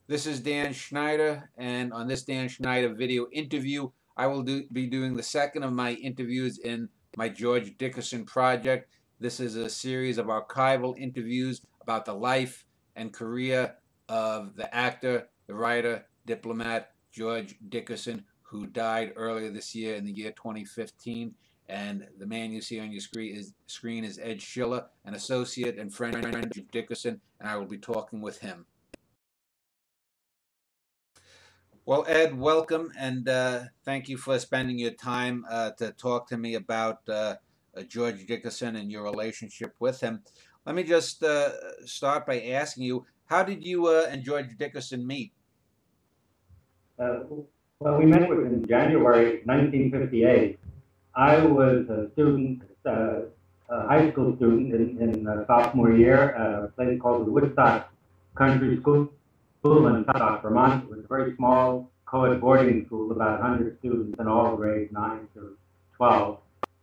This is Dan Schneider, and on this Dan Schneider video interview, I will be doing the second of my interviews in my George Dickerson project. This is a series of archival interviews about the life and career of the actor, the writer, diplomat, George Dickerson, who died earlier this year in the year 2015. And the man you see on your screen is Ed Shiller, an associate and friend of Dickerson, and I will be talking with him. Well, Ed, welcome, and thank you for spending your time to talk to me about George Dickerson and your relationship with him. Let me just start by asking you, how did you and George Dickerson meet? Well, we met in January 1958. I was a student, a high school student in sophomore year at a place called the Woodstock Country School in Woodstock, Vermont. It was a very small co-ed boarding school, about 100 students in all grades 9 to 12.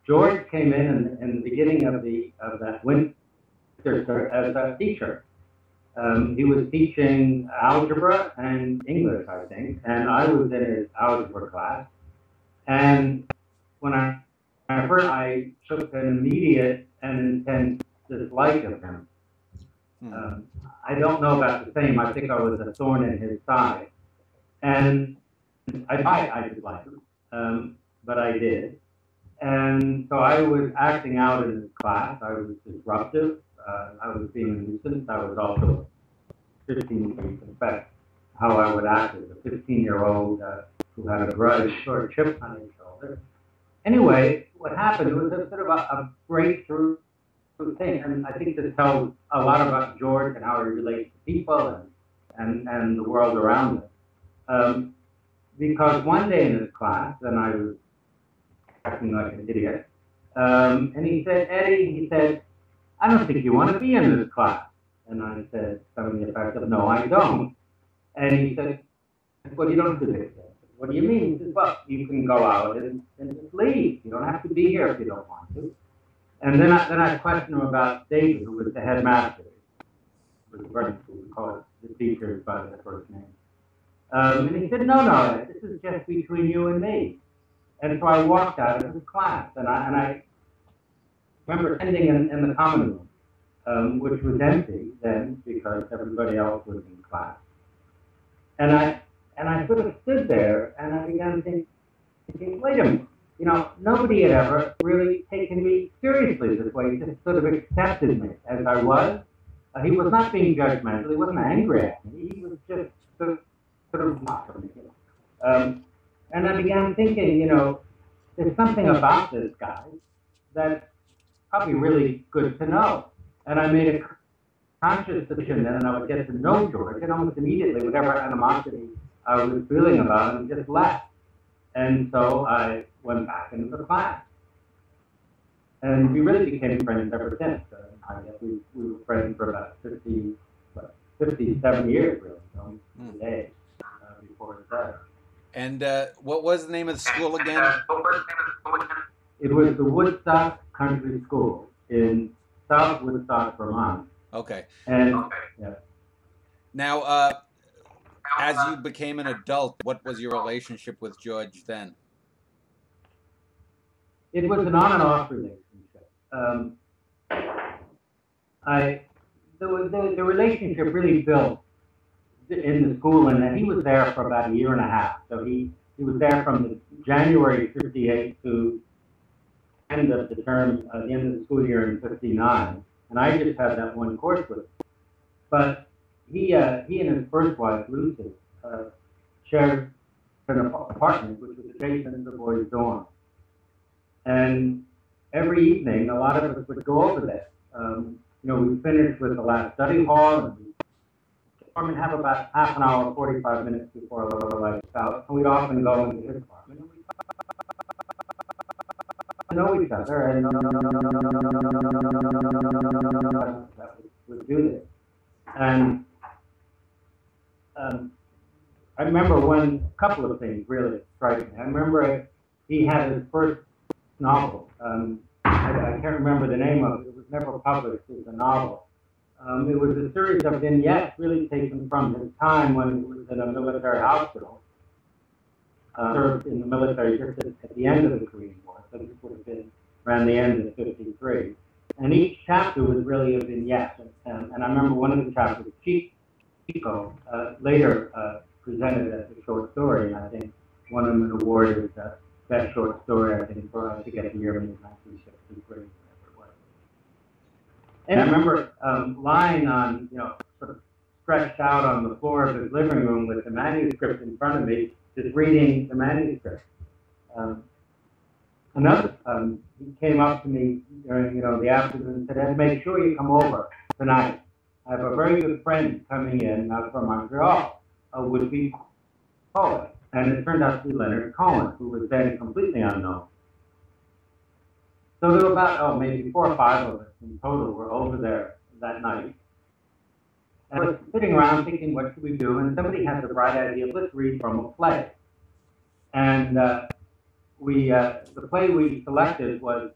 George came in the beginning of that winter as a teacher. He was teaching algebra and English, I think, and I was in his algebra class. And when I took an immediate and intense dislike of him. I don't know about the same. I think I was a thorn in his side. And I disliked him, but I did. And so I was acting out in his class. I was disruptive. I was being a nuisance. I was also 15 years suspect how I would act as a 15-year-old who had a grudge or a chip on his shoulder. Anyway, what happened was a sort of a breakthrough thing, and I think this tells a lot about George and how he relates to people and the world around him. Because one day in his class, and I was acting like an idiot, and he said, Eddie, he said, I don't think you want to be in this class. And I said, something to the effect of, no, I don't. And he said, well, you don't do this. What do you mean? He said, well, you can go out and just leave. You don't have to be here if you don't want to. And then I questioned him about David, who was the headmaster. It was very school. We call it the teachers by their first name. And he said, no, this is just between you and me. And so I walked out of the class, and I remember standing in the common room, which was empty then because everybody else was in class. And I sort of stood there, and I began thinking, wait a minute, you know, nobody had ever really taken me seriously this way. He just sort of accepted me as I was. He was not being judgmental. He wasn't angry at me. He was just sort of mocking me. You know. And I began thinking, you know, there's something about this guy that's probably really good to know. And I made a conscious decision then, and I would get to know George, and almost immediately, whatever animosity I was feeling about him just left. And so I went back into the class. And we really became friends ever since. I guess we were friends for about 57 years, really, today, before his death. And what was the name of the school again? It was the Woodstock Country School in South Woodstock, Vermont. Okay. And yeah. Now, as you became an adult, what was your relationship with George then? It was an on and off relationship. The relationship really built in the school, and then he was there for about a year and a half. So he was there from the January 58 to end of the term, the end of the school year in 59. And I just had that one course with him. But he and his first wife, Lucy, shared an apartment which was adjacent to the boys' dorm. And every evening, a lot of us would go over there. You know, we finished with the last study hall, and we'd have about half an hour, 45 minutes before our lights out. And we'd often go into his apartment. And we'd know each other, and would do this. And I remember a couple of things really striking. I remember he had his first novel. I can't remember the name of it. It was never published. It was a novel. It was a series of vignettes really taken from his time when he was in a military hospital, served in the military just at the end of the Korean War, so this would have been around the end of '53. And each chapter was really a vignette. And I remember one of the chapters, Chico, later presented as a short story, and I think won him an award as best short story, I think, for, I forget the year, maybe 1963, whatever it was. And I remember lying on, sort of stretched out on the floor of his living room with the manuscript in front of me, just reading the manuscript. He came up to me during, the afternoon and said, "Ed, make sure you come over tonight. I have a very good friend coming in from Montreal, a would-be poet." And it turned out to be Leonard Cohen, who was then completely unknown. So there were about, maybe 4 or 5 of us in total were over there that night. And I was sitting around thinking, what should we do? And somebody had the bright idea, let's read from a play. And the play we selected was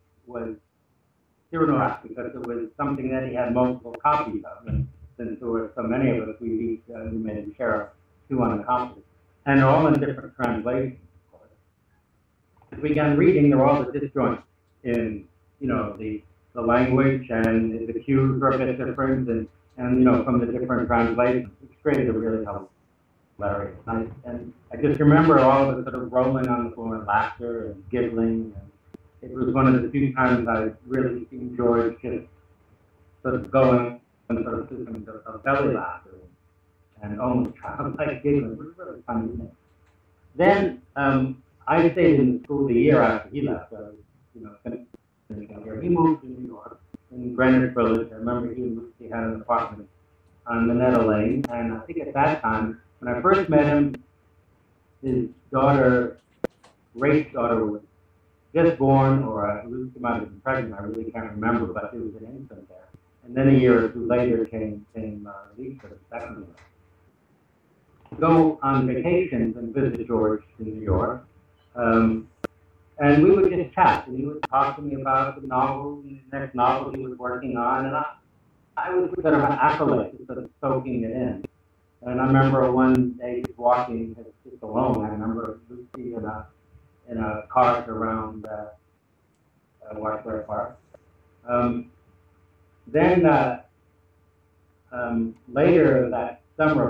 Cyrano, because it was something that he had multiple copies of. And since there were so many of us, we made a share of 200 copies. And they're all in different translations, of course. As we began reading, there were all the disjoints in, the language, and the cues were a bit different, and from the different translations, which created a really hilarious night. And I just remember all of us sort of rolling on the floor in laughter and giggling. And it was one of the few times I really seen George just sort of going and sort of system of belly laughter and almost childlike giggling. It was really funny. Then I stayed in the school the year after he left. I was, finishing here. He moved to New York, in Greenwich Village. I remember he had an apartment on Minetta Lane, and I think at that time, when I first met him, his daughter, Rachel's daughter, was just born, or at least she might have been pregnant. I really can't remember, but there was an infant there. And then a year or two later came Lisa, the second one. Go on vacations and visit George in New York. And we would just chat, and he would talk to me about the novel, the next novel he was working on, and I was sort of an acolyte, sort of soaking it in. And I remember one day just walking just alone. I remember Lucy in a cart around Washburn Park. Later that summer,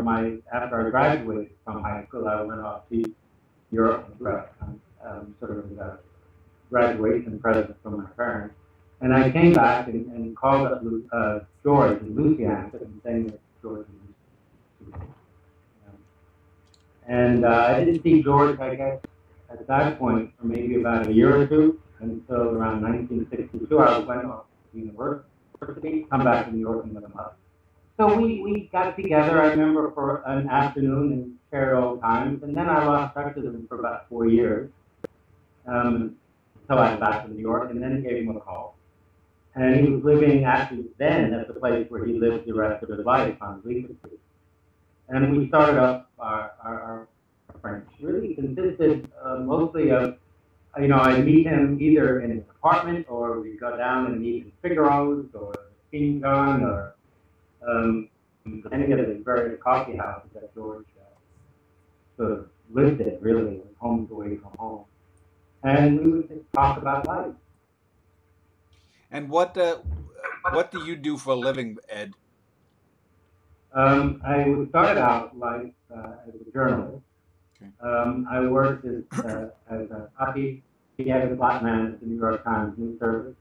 after I graduated from high school, I went off to Europe sort of a graduation present from my parents. And I came back and called up George, and Lucy answered, and saying that George and Lucy. And I didn't see George, I guess, at that point for maybe about a year or two, until around 1962. I went off to university, come back to New York and met him up. So we got together, I remember, for an afternoon and shared old times, and then I lost touch with him for about 4 years, until I got back to New York, and then gave him a call. And he was living actually then at the place where he lived the rest of his life on Bleecker Street. And we started up our friendship. Really consisted mostly of, I'd meet him either in his apartment, or we'd go down and meet in Figaro's, or King Gun, or any of the various coffee houses that George sort of lived in, really, homes away from home. And we would just talk about life. And what do you do for a living, Ed? I started out life as a journalist. Okay. I worked as a copy editor man at the New York Times News Service.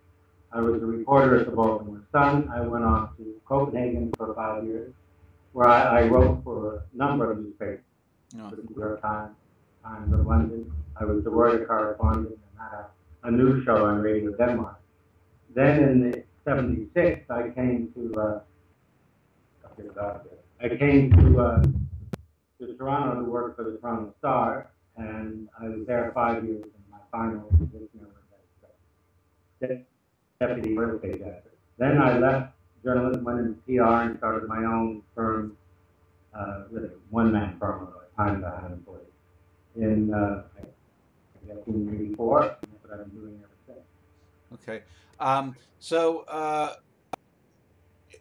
I was a reporter at the Baltimore Sun. I went off to Copenhagen for 5 years, where I wrote for a number of newspapers. The New York Times of London. I was the writer correspondent and had a news show on Radio Denmark. Then in '76, I came to Toronto to work for the Toronto Star, and I was there 5 years, and my final position was as deputy real estate editor. Then I left journalism, went into PR, and started my own firm, really one-man firm, time that I had employees. In I guess in '84, that's what I've been doing ever since. Okay, so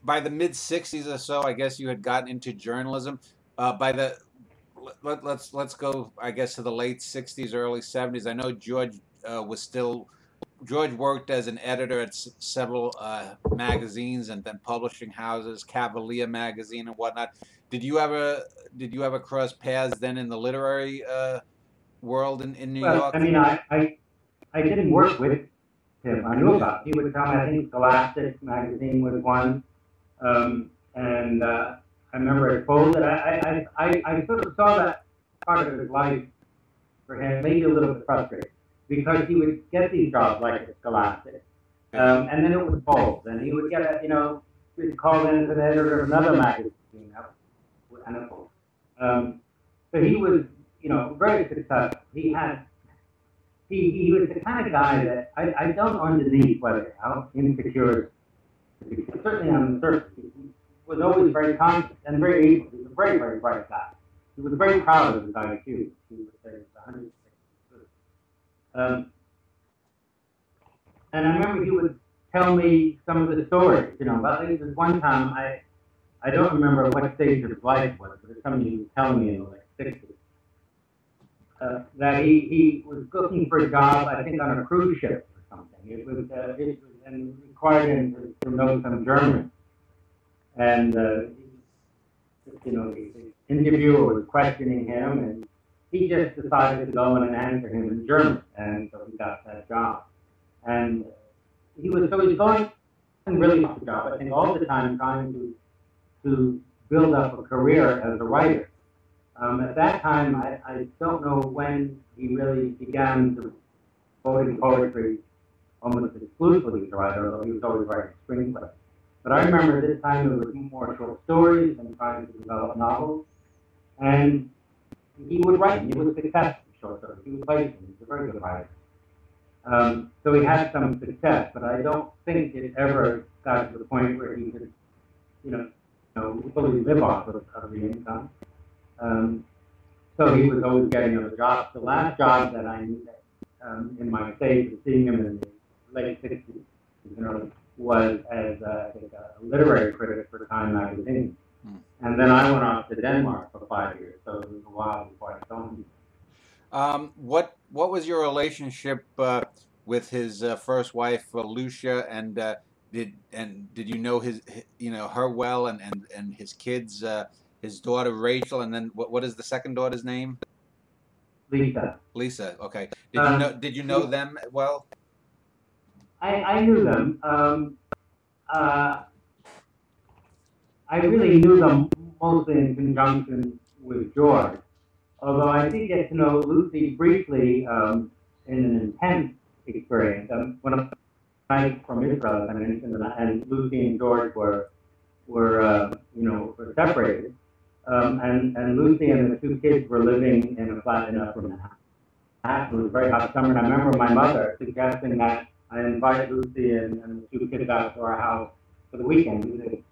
by the mid '60s or so, I guess you had gotten into journalism. By the let's go, I guess, to the late '60s, early '70s. I know George worked as an editor at several magazines and then publishing houses, Cavalier magazine and whatnot. Did you ever cross paths then in the literary world in New Well, York? I mean, I didn't work with him. I knew about him. He would tell me, I think Scholastic magazine was one. And I remember it folded. I sort of saw that part of his life for him, maybe a little bit frustrating, because he would get these jobs like at Scholastic, and then it would fold, and he would get a, he'd call in as an editor of another magazine, and it folded. So he was, very successful. He was the kind of guy that I don't underneath whether how insecure, certainly on the surface, he was always very conscious and very able. He was a very, very bright guy. He was very proud of his IQ. He would say it was 100%. And I remember he would tell me some of the stories, about there was one time, I don't remember what stage of his life was, but it's something he was telling me in the late 60s. That he was looking for a job, I think, on a cruise ship or something. It was and it required him to know some German. And the interviewer was questioning him, and he just decided to go in and answer him in German, and so he got that job. And he was going really for the job, I think, all the time trying to build up a career as a writer. At that time, I don't know when he really began to quoting poetry almost exclusively as a writer, although he was always writing screenplays. But I remember this time it was more short stories and trying to develop novels. And he would write, and he was successful in short stories. He was writing, he was a very good writer. So he had some success, but I don't think it ever got to the point where he could, fully live off of the income. So he was always getting other jobs. The last job that I knew in my stage of seeing him in the late 60s, was as a literary critic for Time magazine. And then I went off to Denmark for 5 years, so it was a while before I saw him. What was your relationship with his first wife, Lucia, and did you know her well, and his kids, his daughter Rachel, and then what is the second daughter's name? Lisa. Lisa. Okay. Did you know them well? I knew them. I really knew them mostly in conjunction with George, although I did get to know Lucy briefly in an intense experience. When I from Israel, I mentioned, and Lucy and George were separated, and Lucy and the two kids were living in a flat in Upper Manhattan. It was a very hot summer, and I remember my mother suggesting that I invite Lucy and the two kids out to our house for the weekend. We lived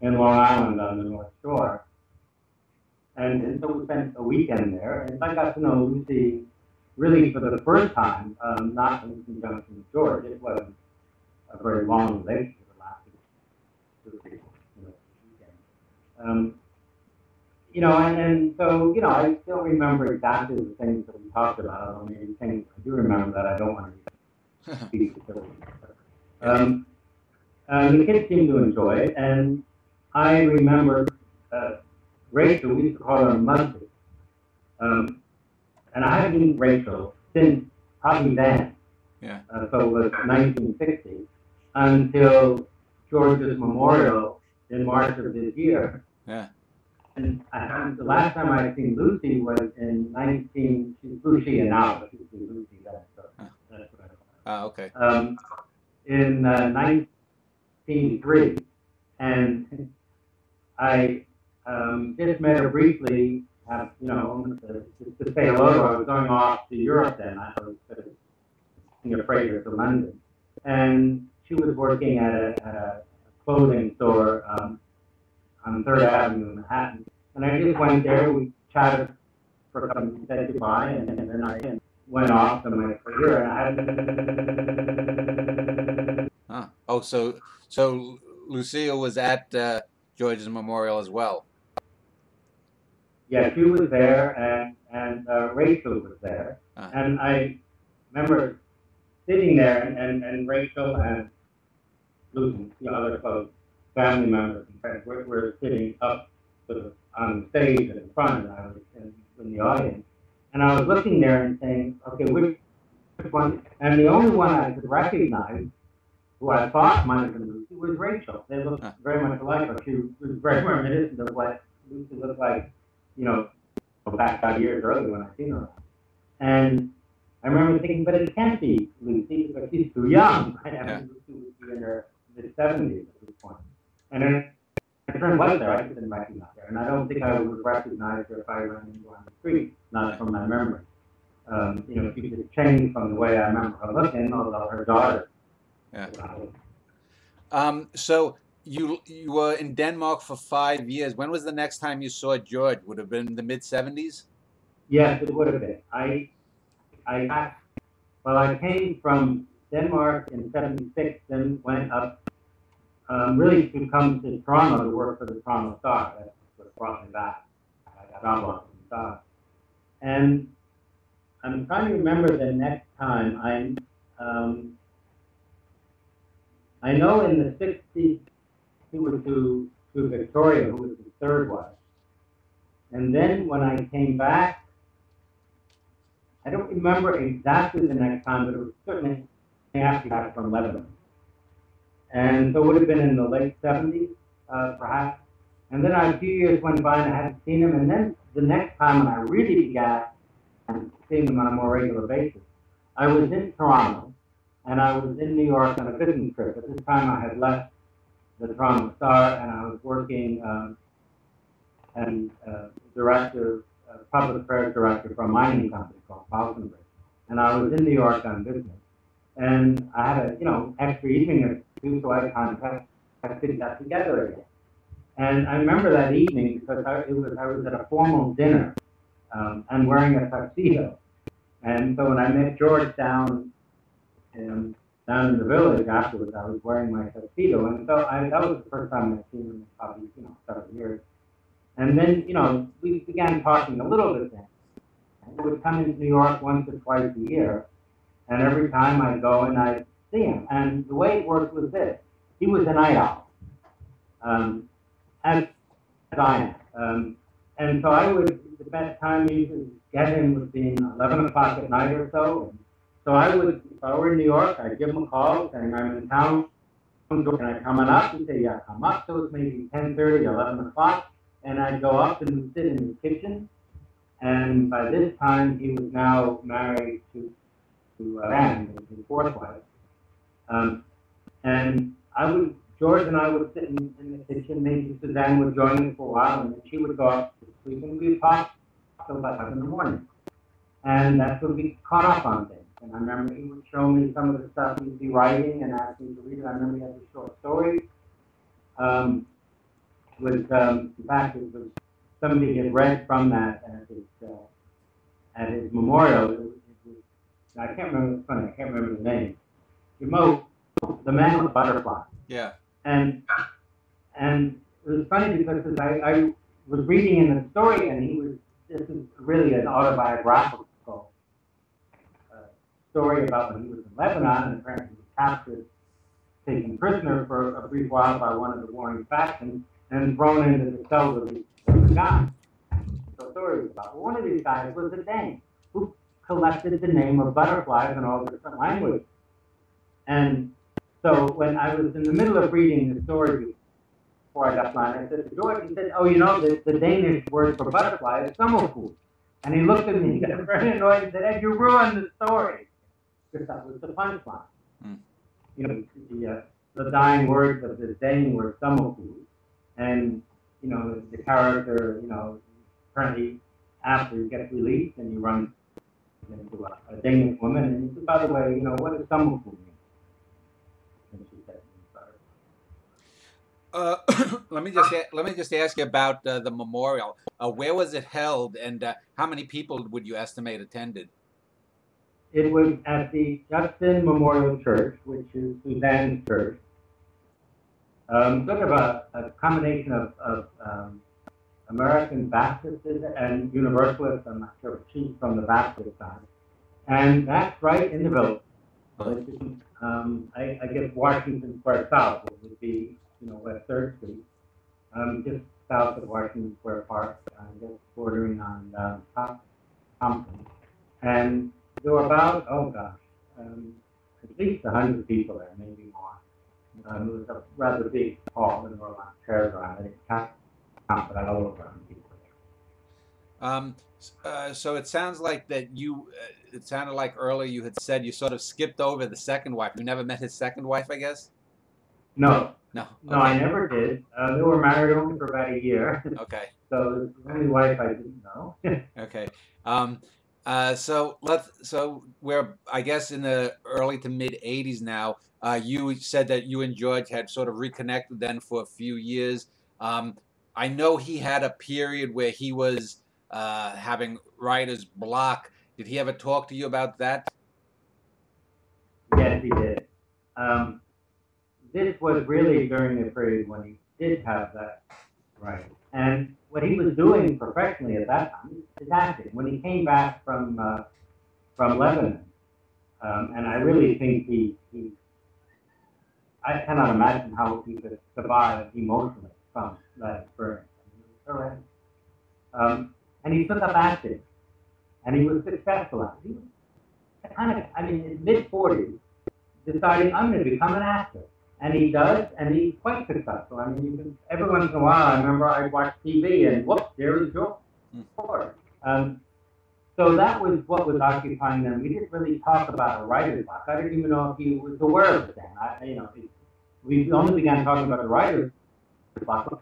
in Long Island on the North Shore. And so we spent a weekend there, and I got to know Lucy really for the first time, not in conjunction with George. It was a very long relationship. It lasted 2 or 3 weekends. And so, I still remember exactly the things that we talked about, although maybe things I do remember that I don't want to speak to. The kids seemed to enjoy it, and I remember Rachel, we used to call her Mustard. And I haven't seen Rachel since probably then. Yeah. So it was 1960, until George's memorial in March of this year. Yeah. And the last time I had seen Lucy was in she's Lucy and now, but she was Lucy then, so that's what I know. Okay. In 1903, and I just met her briefly, just to say hello. I was going off to Europe then. I was taking a freighter to London, and she was working at a clothing store on 3rd Avenue in Manhattan. And I just went there. We chatted for a couple, said goodbye, and then I went off to my career. And I had. Oh, so Lucille was at George's memorial as well. Yeah, she was there, and Rachel was there. And I remember sitting there, and Rachel and Luke, the other close family members and friends were sitting up sort of on the stage in front, and I was in the audience. And I was looking there and saying, okay, which one? And the only one I could recognize, who I thought might have been Lucy, was Rachel. They looked very much alike, but she was very reminiscent of what Lucy looked like, you know, back 5 years earlier when I seen her. And I remember thinking, but it can't be Lucy because she's too young. Right? I mean, Lucy would be in her mid-70s at this point. And then my friend was there, I didn't recognize her. And I don't think I would recognize her if I ran into her on the street, not from my memory. You know, she just changed from the way I remember her looking, although her daughter. Yeah. So you were in Denmark for 5 years. When was the next time you saw George? Would have been the mid-70s? Yes, it would have been. I came from Denmark in '76, then went up really to come to Toronto to work for the Toronto Star. That's what brought me back. I got job offer from the Star. And I'm trying to remember the next time. I know in the '60s he was to Victoria, who was his third wife. And then when I came back, I don't remember exactly the next time, but it was certainly after that from Lebanon. And so it would have been in the late '70s, perhaps. And then a few years went by and I hadn't seen him. And then the next time when I really began seeing him on a more regular basis, I was in Toronto and I was in New York on a business trip. At this time I had left the Toronto Star and I was working as director, public affairs director for a mining company called Falconbridge. And I was in New York on business. And I had a, extra evening or two, so I kind of put that together again. And I remember that evening because I was at a formal dinner and wearing a tuxedo. And so when I met George down in the village afterwards, I was wearing my tuxedo. And so that was the first time I'd seen him in probably, several years. And then, we began talking a little bit then. I would come into New York once or twice a year. And every time I'd go and I'd see him. And the way it worked was this. He was a night owl, as I am. And so the best time usually to get him would be 11 o'clock at night or so. And so if I were in New York, I'd give him a call saying, I'm in town. Can I come on up? He'd say, yeah, come up. So it was maybe 10:30, 11 o'clock. And I'd go up and we'd sit in the kitchen. And by this time, he was now married to Anne, his fourth wife. And George and I would sit in the kitchen. Maybe Suzanne would join me for a while, and then she would go off to sleep, and we'd talk till about 5 in the morning. And that's when we caught up on things. And I remember he would show me some of the stuff he'd be writing and ask me to read it. I remember he had a short story. In fact, it was somebody had read from that at his memorial. I can't remember. It's funny. I can't remember the name. The Man with the Butterfly. Yeah. And it was funny because I was reading in the story, and this is really an autobiographical story about when he was in Lebanon, and apparently he was captured, taken prisoner for a brief while by one of the warring factions, and thrown into the cell with these guys. So the story was about one of these guys was a Dane who collected the name of butterflies in all the different languages. And so when I was in the middle of reading the story before I got line, I said to George, he said, the Danish word for butterfly is sommerfugl. And he looked at me, he got very annoyed, and said, Ed, you ruined the story. Because that was the punchline. The dying words of the Dane were sommerfugl. And, the character, apparently after he gets released and he runs into a Danish woman, and he said, by the way, what does sommerfugl mean? And she said, let me just ask you about the memorial. Where was it held, and how many people would you estimate attended? It was at the Dickerson Memorial Church, which is Suzanne's church. Sort of a combination of American Baptists and Universalists. I'm not sure if she's from the Baptist side. And that's right in the village. I guess Washington Square South would be, West 3rd Street, just south of Washington Square Park, I guess bordering on Thompson. And there were about, at least 100 people there, maybe more. It was a rather big hall, and there were a lot of chairs around. I didn't count, but I know over 100 people there. So it sounds like that it sounded like earlier you had said you sort of skipped over the second wife. You never met his second wife, I guess? No. No. Okay. No, I never did. They were married only for about a year. Okay. So it's the only wife I didn't know. Okay. So we're, I guess, in the early to mid 80s now. You said that you and George had sort of reconnected then for a few years. I know he had a period where he was having writer's block. Did he ever talk to you about that? Yes, he did. This was really during the period when he did have that right. And what he was doing professionally at that time is acting. When he came back from Lebanon, and I really think I cannot imagine how he could survive emotionally from that experience. And he took up acting, and he was successful at it. He was in his mid-40s, deciding, I'm going to become an actor. And he does, and he's quite successful. I mean, every once in a while, I remember I'd watch TV, and whoops, there is George. So that was what was occupying them. We didn't really talk about a writer's block. I didn't even know if he was aware of it then. We only began talking about the writer's block,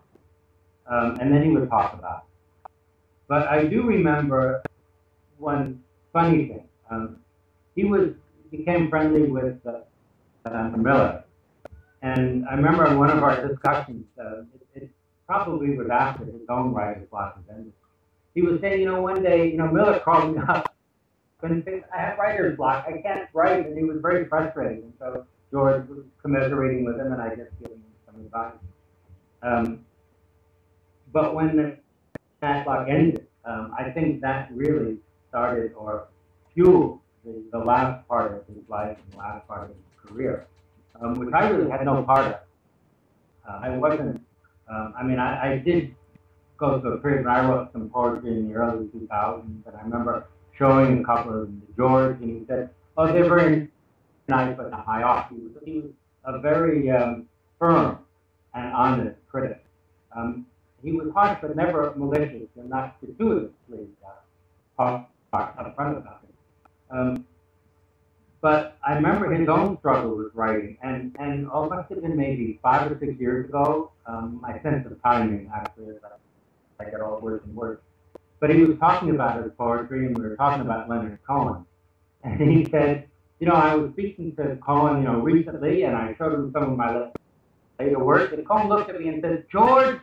and then he would talk about it. But I do remember one funny thing. He became friendly with Miller. And I remember in one of our discussions, it probably was after his own writer's block was ended. He was saying, one day, Miller called me up and said, I have writer's block, I can't write, and he was very frustrated. And so George was commiserating with him, and I just gave him some advice. But when that block ended, I think that really started or fueled the last part of his life and the last part of his career. Which I really had no part of. I wasn't, I did go through a period when I wrote some poetry in the early 2000s, and I remember showing a couple of them to George, and he said, oh, they're very nice, but not high off. He was a very firm and honest critic. He was harsh, but never malicious, and not gratuitously up front about it. But I remember his own struggle with writing, and it must have been maybe 5 or 6 years ago. My sense of timing, actually, is I get all worse and worse. But he was talking about his poetry, and we were talking about Leonard Cohen. And he said, I was speaking to Cohen, recently, and I showed him some of my later work, and Cohen looked at me and said, George,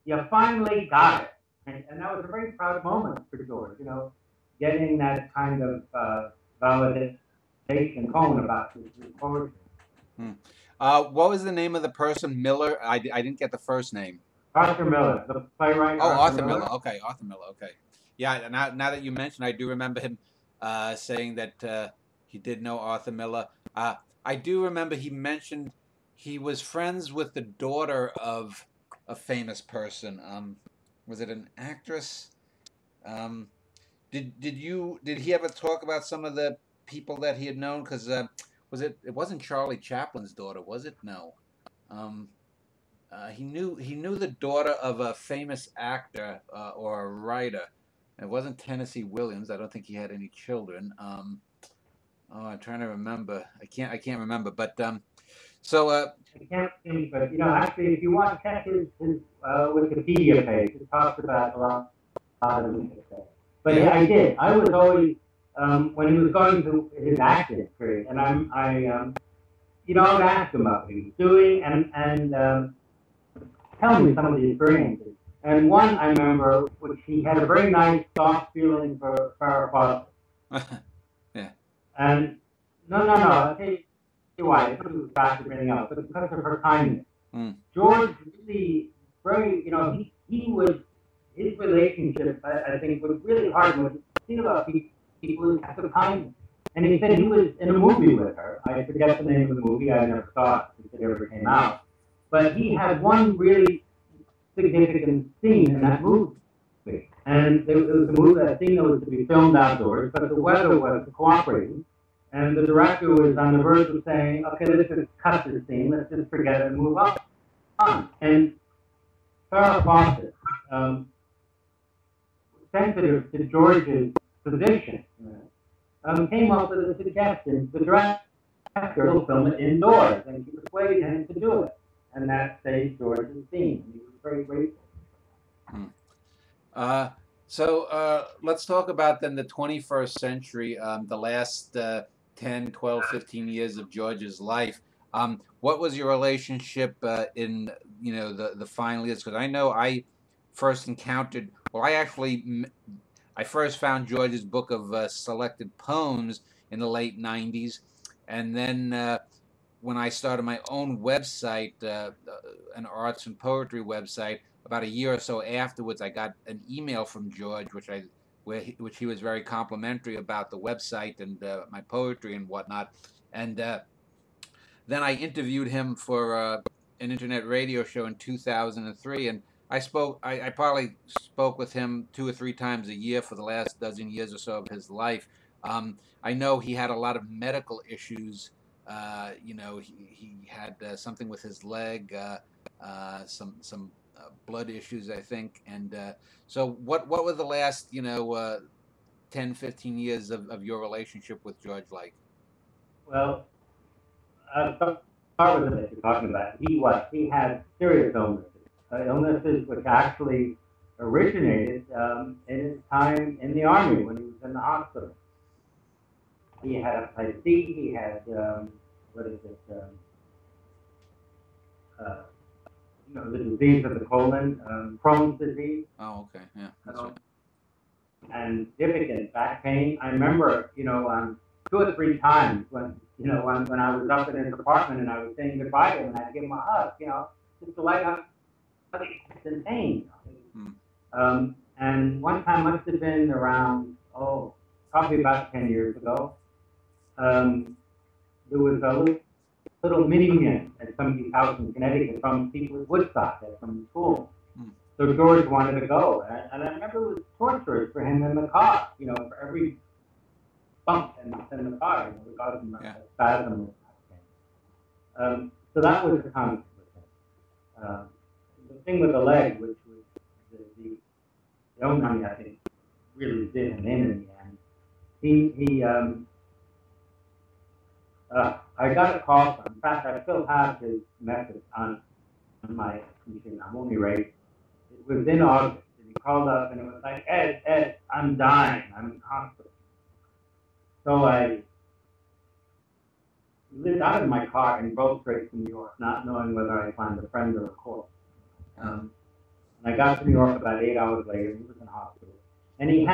you finally got it. And that was a very proud moment for George, getting that kind of validation. Cohen about his poetry. What was the name of the person? Miller? I didn't get the first name. Arthur Miller, the playwright. Oh, Arthur Miller. Okay, Arthur Miller. Okay. Yeah, now that you mentioned, I do remember him saying that he did know Arthur Miller. I do remember he mentioned he was friends with the daughter of a famous person. Was it an actress? Did he ever talk about some of the people that he had known? Because it wasn't Charlie Chaplin's daughter, was it? No. He knew the daughter of a famous actor or a writer. It wasn't Tennessee Williams. I don't think he had any children. I'm trying to remember. I can't remember. But I can't think. But actually, if you want to check his Wikipedia page, it talks about a lot of it. But yeah, I did. I was always when he was going through his acting period, and I would ask him about what he was doing and tell me some of the experiences. And one I remember, which he had a very nice, soft feeling for Farrah Fawcett. Yeah. And no, I'll tell you why. It was faster than anything else, but because of her kindness. Mm. George really, very, he was, his relationship, I think, was really hard. What you see about people is act of kindness. And he said he was in a movie with her. I forget the name of the movie. I never saw it since it ever came out. But he had one really significant scene in that movie. And it was a movie, a scene that was to be filmed outdoors, but the weather wasn't cooperating. And the director was on the verge of saying, okay, let's just cut this scene, let's just forget it and move on. And Farrah Fawcett, sensitive to George's position, came up with a suggestion. The director will film it indoors, and she persuaded him to do it. And that saved George's scene. He was very grateful. Mm. So let's talk about then the 21st century, the last 10, 12, 15 years of George's life. What was your relationship in, the final years? Because I know I first encountered, well, I first found George's book of selected poems in the late 90s. And then when I started my own website, an arts and poetry website, about a year or so afterwards, I got an email from George, which he was very complimentary about the website and my poetry and whatnot. And then I interviewed him for an internet radio show in 2003, and I probably spoke with him 2 or 3 times a year for the last dozen years or so of his life. I know he had a lot of medical issues. He had something with his leg, some blood issues, I think. And so what were the last 10, 15 years of your relationship with George like? Well, I'll start with what you're talking about. He had serious illnesses which actually originated in his time in the army when he was in the hospital. He had hepatitis C. He had what is it? The disease of the colon, Crohn's disease. Oh, okay, yeah, that's right. And significant back pain. I remember, 2 or 3 times when I was up in his apartment and I was saying goodbye to him and I'd give him a hug, just to light up in pain. And one time must have been around, probably about 10 years ago. There was a little mini union at somebody's house in Connecticut from people at Woodstock, from school. So George wanted to go, and I remember it was torturous for him in the car, for every bump in the car, we got him a spasm. So that was the conflict with him. The thing with the leg, which was the only, I think, really did him in the end. I got a call from, in fact, I still have his message on my computer. I'm only right. It was in August, and he called up, and it was like, Ed, I'm dying. I'm in hospital. So I lived out of my car and drove straight to New York, not knowing whether I'd find a friend or a court. And I got to New York about 8 hours later, and he was in hospital. And he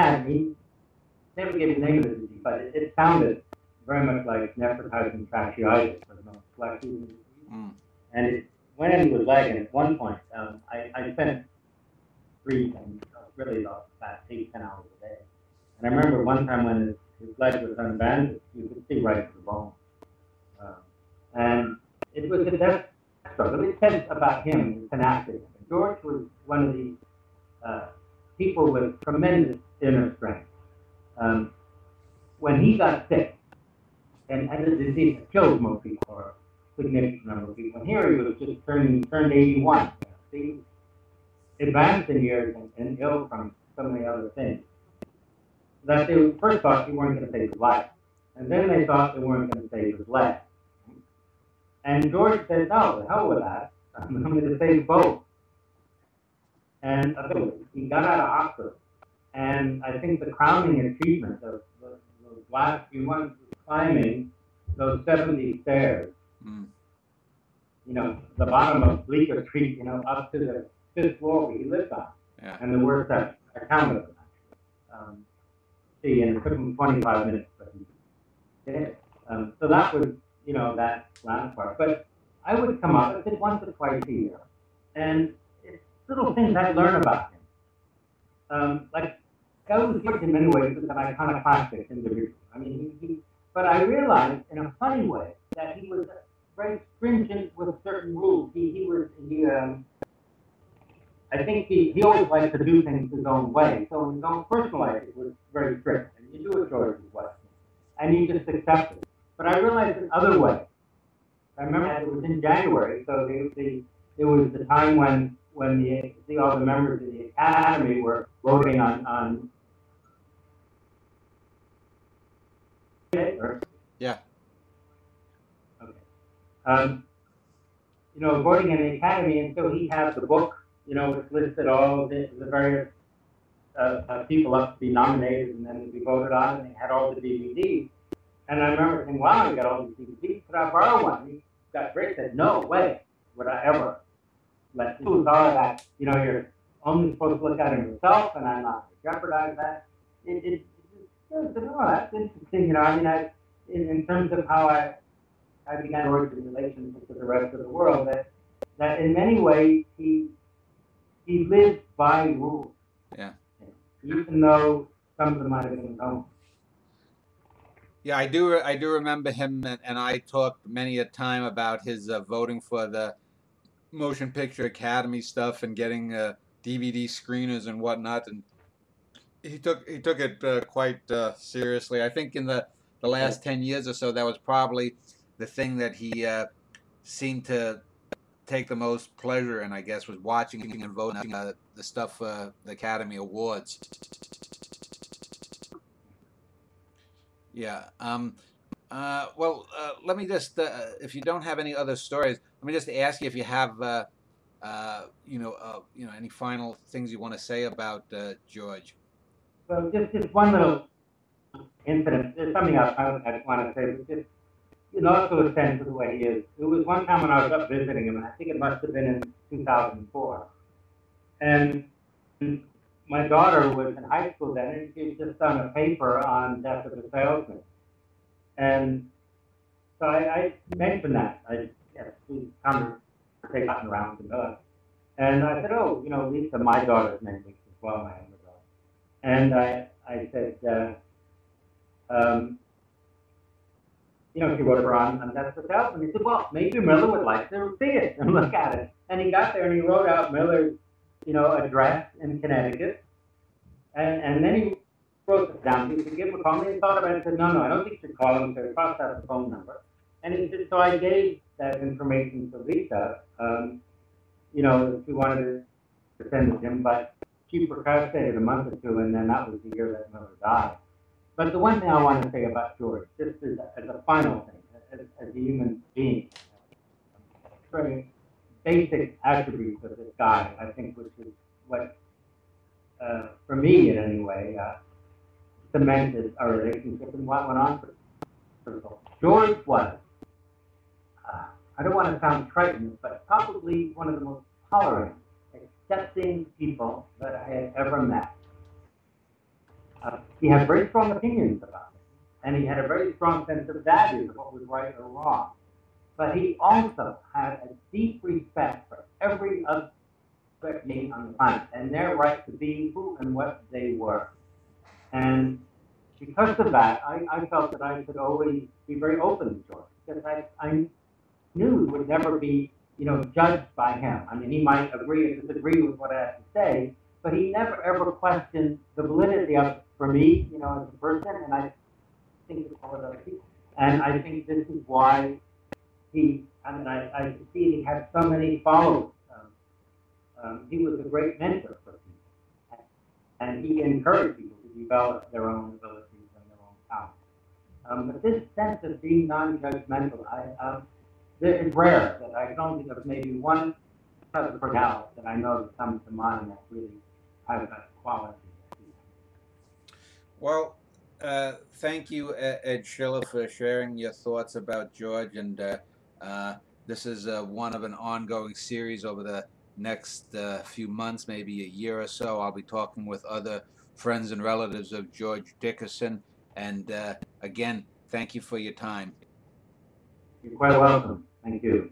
never gave the name of the disease, but it sounded very much like nephrotic tracheitis, and it went into his leg, and at one point, I spent really about 8, 10 hours a day. And I remember one time when his leg was unbandaged, you could see right to the bone. And it was a death struggle. It said about him, his tenacity. George was one of these people with tremendous inner strength. When he got sick, and the disease killed most people, or a significant number of people. And here he was just turned 81. He was advanced in years and ill from so many other things. That they first thought they weren't going to save his life, and then they thought they weren't going to save his leg. And George said, "No, the hell with that. I'm going to save both." And he got out of hospital. And I think the crowning achievement of the last few months was climbing those 70 stairs. The bottom of Bleecker Street, up to the 5th floor where he lived on. Yeah. And the worst I counted them, actually. And it took him 25 minutes, but he did it. So that was, that last part. But I would come up, I did once or twice a year, and it's little things I learn about him. Like, I always looked at him anyway as an iconoclastic individual. I mean, but I realized in a funny way that he was very stringent with certain rules. I think he always liked to do things his own way. So in his own personal life, it was very strict. And you do it George's way. And you just accept it. But I realized in other ways. I remember that it was in January, so it was the time when all the members of the Academy were voting on yeah. Okay. Voting in the Academy, and so he had the book, which listed all the various people up to be nominated and then to be voted on, and they had all the DVDs. And I remember thinking, wow, you got all these DVDs, could I borrow one? He got great, said, no way would I ever let you do all that. You're only supposed to look at it yourself, and I'm not going to jeopardize that. That's interesting, in terms of how I began to work in relationship with the rest of the world, that in many ways he lived by rules. Yeah. Even though some of them might have been wrong. Yeah, I do remember him, and I talked many a time about his voting for the Motion Picture Academy stuff and getting DVD screeners and whatnot, and he took it quite seriously. I think in the last 10 years or so, that was probably the thing that he seemed to take the most pleasure in, I guess, was watching and voting the stuff for the Academy Awards. Yeah. Well, let me just, if you don't have any other stories, let me just ask you if you have, any final things you want to say about George. So just one little incident. There's something else I want to say, but just also a sense of the way he is. It was one time when I was up visiting him, and I think it must have been in 2004, and my daughter was in high school then, and she had just done a paper on Death of a Salesman. And so I mentioned that. We conversation around the dog. And I said, oh, Lisa, my daughter's name Lisa as well, my older daughter. And I said, she wrote her on Death of a Salesman. He said, well, maybe Miller would like to see it and look at it. And he got there and he wrote out Miller's address in Connecticut, and then he wrote it down. He said, give him a call. And he thought about it and said, no, I don't think you should call him, because Fox has a phone number. And he said, so I gave that information to Lisa, if she wanted to send it to him, but she procrastinated a month or two, and then that was the year that Miller died. But the one thing I want to say about George, just as a final thing, as a human being, very basic attributes of this guy, I think, which is what, for me in any way, cemented our relationship and what went on for George was, I don't want to sound trite, but probably one of the most tolerant, accepting people that I had ever met. He had very strong opinions about it, and he had a very strong sense of values of what was right or wrong. But he also had a deep respect for every other being on the planet and their right to be who and what they were. And because of that, I felt that I could always be very open to George, because I knew it would never be, judged by him. I mean, he might agree or disagree with what I had to say, but he never ever questioned the validity of it for me, as a person, and I think it's all other people. And I think this is why I see he had so many followers. He was a great mentor for people, and he encouraged people to develop their own abilities and their own talents. But this sense of being non-judgmental, it's rare. That I can only think of maybe one other personality that I know that comes to mind that really has that quality. Well, thank you, Ed Shiller, for sharing your thoughts about George, and this is one of an ongoing series over the next few months, maybe a year or so. I'll be talking with other friends and relatives of George Dickerson, and again, thank you for your time. You're quite welcome. Thank you.